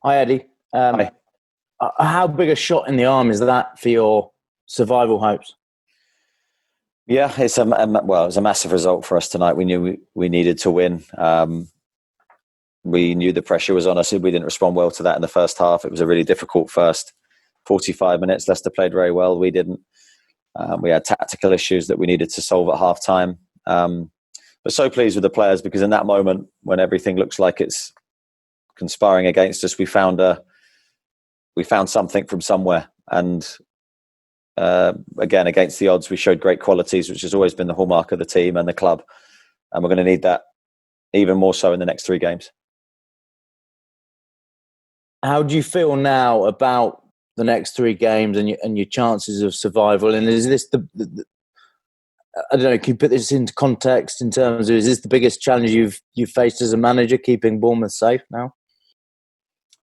Hi, Eddie. Hi. How big a shot in the arm is that for your survival hopes? Yeah, it's it was a massive result for us tonight. We knew we needed to win. We knew the pressure was on us. We didn't respond well to that in the first half. It was a really difficult first 45 minutes. Leicester played very well. We didn't. We had tactical issues that we needed to solve at half time. But so pleased with the players, because in that moment when everything looks like it's conspiring against us, we found something from somewhere. And again, against the odds, we showed great qualities, which has always been the hallmark of the team and the club. And we're going to need that even more so in the next 3 games. How do you feel now about the next 3 games and your chances of survival? And is this I don't know, can you put this into context in terms of, is this the biggest challenge you've faced as a manager, keeping Bournemouth safe now?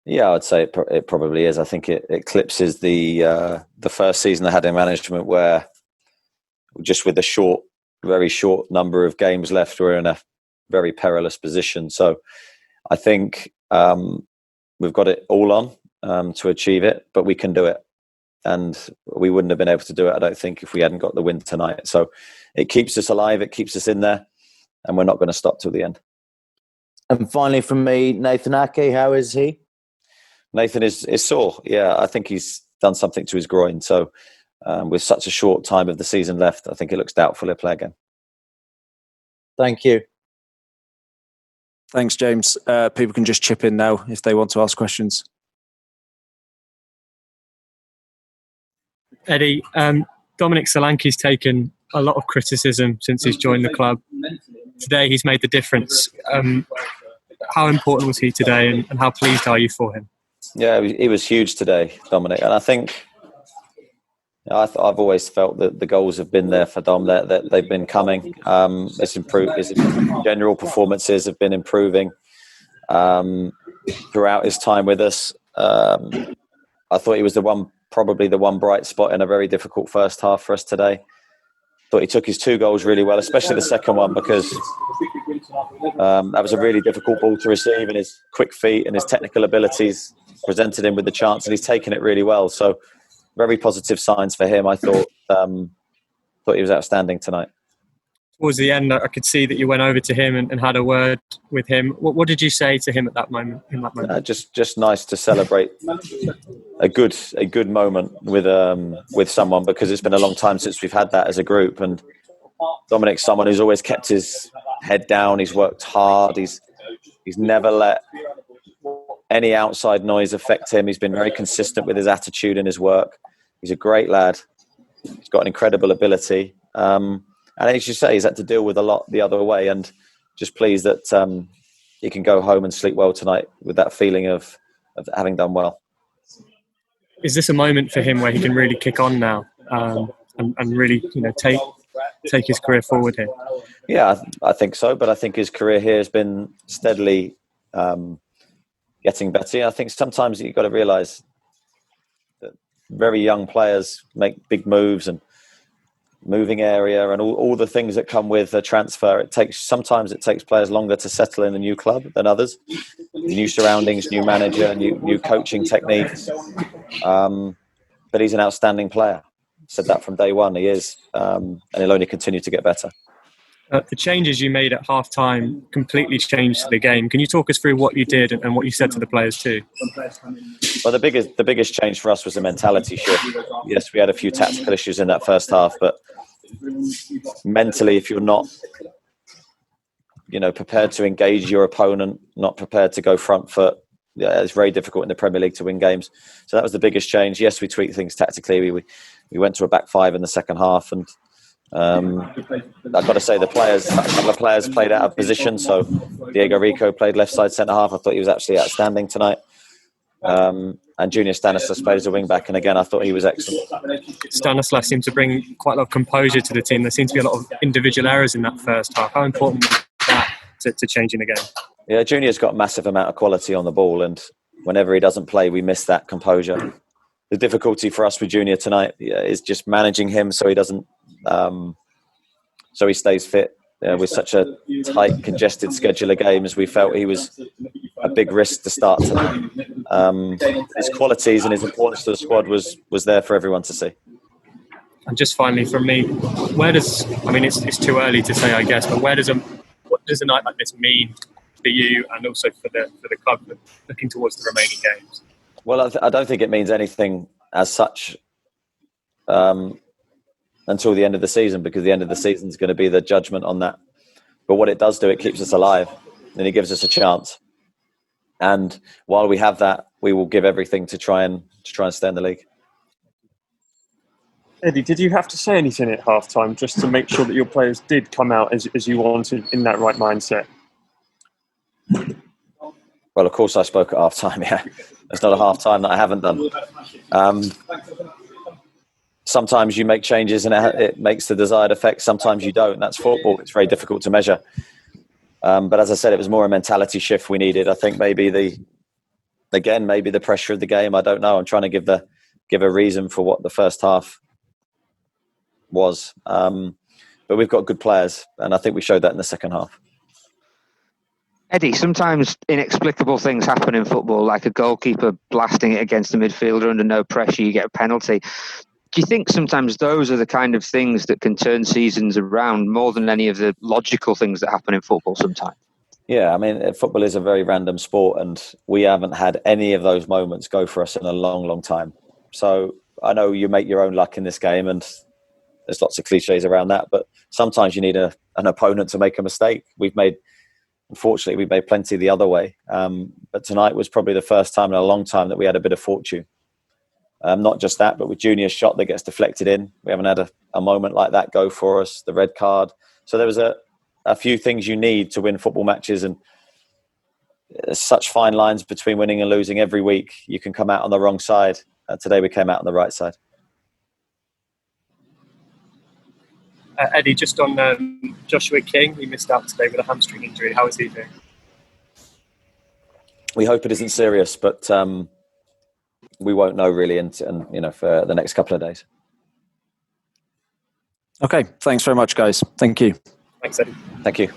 Yeah, I'd say it probably is. I think it eclipses the first season I had in management, where just with a very short number of games left, we're in a very perilous position. So I think we've got it all on to achieve it, but we can do it. And we wouldn't have been able to do it, I don't think, if we hadn't got the win tonight. So it keeps us alive, it keeps us in there, and we're not going to stop till the end. And finally from me, Nathan Ake, how is he? Nathan is sore. Yeah, I think he's done something to his groin. So with such a short time of the season left, I think it looks doubtful he'll play again. Thank you. Thanks, James. People can just chip in now if they want to ask questions. Eddie, Dominic Solanke's taken a lot of criticism since he's joined the club. Today he's made the difference. How important was he today, and how pleased are you for him? Yeah, he was huge today, Dominic. And I think I've always felt that the goals have been there for Dom, that they've been coming. It's improved. His general performances have been improving throughout his time with us. I thought he was probably the one bright spot in a very difficult first half for us today. Thought he took his 2 goals really well, especially the second one, because that was a really difficult ball to receive, and his quick feet and his technical abilities presented him with the chance, and he's taken it really well. So very positive signs for him. I thought he was outstanding tonight. Towards the end, I could see that you went over to him and had a word with him. What did you say to him at that moment? Just nice to celebrate a good moment with someone, because it's been a long time since we've had that as a group. And Dominic's someone who's always kept his head down. He's worked hard. He's never let any outside noise affect him. He's been very consistent with his attitude and his work. He's a great lad. He's got an incredible ability. And as you say, he's had to deal with a lot the other way, and just pleased that he can go home and sleep well tonight with that feeling of having done well. Is this a moment for him where he can really kick on now and really, take his career forward here? Yeah, I think so. But I think his career here has been steadily getting better. I think sometimes you've got to realise that very young players make big moves and moving area and all the things that come with a transfer. Sometimes it takes players longer to settle in a new club than others. New surroundings, new manager, new coaching techniques. But he's an outstanding player. Said that from day one. He is, and he'll only continue to get better. The changes you made at half-time completely changed the game. Can you talk us through what you did and what you said to the players too? Well, the biggest change for us was the mentality shift. Yes, we had a few tactical issues in that first half, but mentally, if you're not, prepared to engage your opponent, not prepared to go front foot, it's very difficult in the Premier League to win games. So that was the biggest change. Yes, we tweaked things tactically. We went to a back 5 in the second half, and I've got to say a couple of players played out of position. So Diego Rico played left side centre half. I thought he was absolutely outstanding tonight. And Junior Stanislas played as a wing back, and again I thought he was excellent. Stanislas seemed to bring quite a lot of composure to the team. There seemed to be a lot of individual errors in that first half. How important was that to changing the game? Yeah, Junior's got a massive amount of quality on the ball, and whenever he doesn't play, we miss that composure. The difficulty for us with Junior tonight is just managing him so he doesn't, so he stays fit with such a tight, congested schedule of games, we felt he was a big risk to start tonight. His qualities and his importance to the squad was there for everyone to see. And just finally from me, it's too early to say, I guess, but what does a night like this mean for you and also for the club looking towards the remaining games? Well, I don't think it means anything as such until the end of the season, because the end of the season is going to be the judgment on that. But what it does do, it keeps us alive and it gives us a chance. And while we have that, we will give everything to try and stay in the league. Eddie, did you have to say anything at half-time just to make sure that your players did come out as you wanted in that right mindset? Well, of course I spoke at half-time, yeah. It's not a half-time that I haven't done. Sometimes you make changes and it makes the desired effect. Sometimes you don't. That's football. It's very difficult to measure. But as I said, it was more a mentality shift we needed. I think maybe the pressure of the game. I don't know. I'm trying to give a reason for what the first half was. But we've got good players, and I think we showed that in the second half. Eddie, sometimes inexplicable things happen in football, like a goalkeeper blasting it against the midfielder under no pressure, you get a penalty. Do you think sometimes those are the kind of things that can turn seasons around more than any of the logical things that happen in football sometimes? Yeah, I mean, football is a very random sport, and we haven't had any of those moments go for us in a long, long time. So I know you make your own luck in this game, and there's lots of cliches around that, but sometimes you need an opponent to make a mistake. Unfortunately, we've made plenty the other way. But tonight was probably the first time in a long time that we had a bit of fortune. Not just that, but with Junior's shot that gets deflected in. We haven't had a moment like that go for us, the red card. So there was a few things you need to win football matches, and there's such fine lines between winning and losing every week. You can come out on the wrong side. Today we came out on the right side. Eddie, just on Joshua King, he missed out today with a hamstring injury. How is he doing? We hope it isn't serious, but we won't know really for the next couple of days. Okay, thanks very much, guys. Thank you. Thanks, Eddie. Thank you.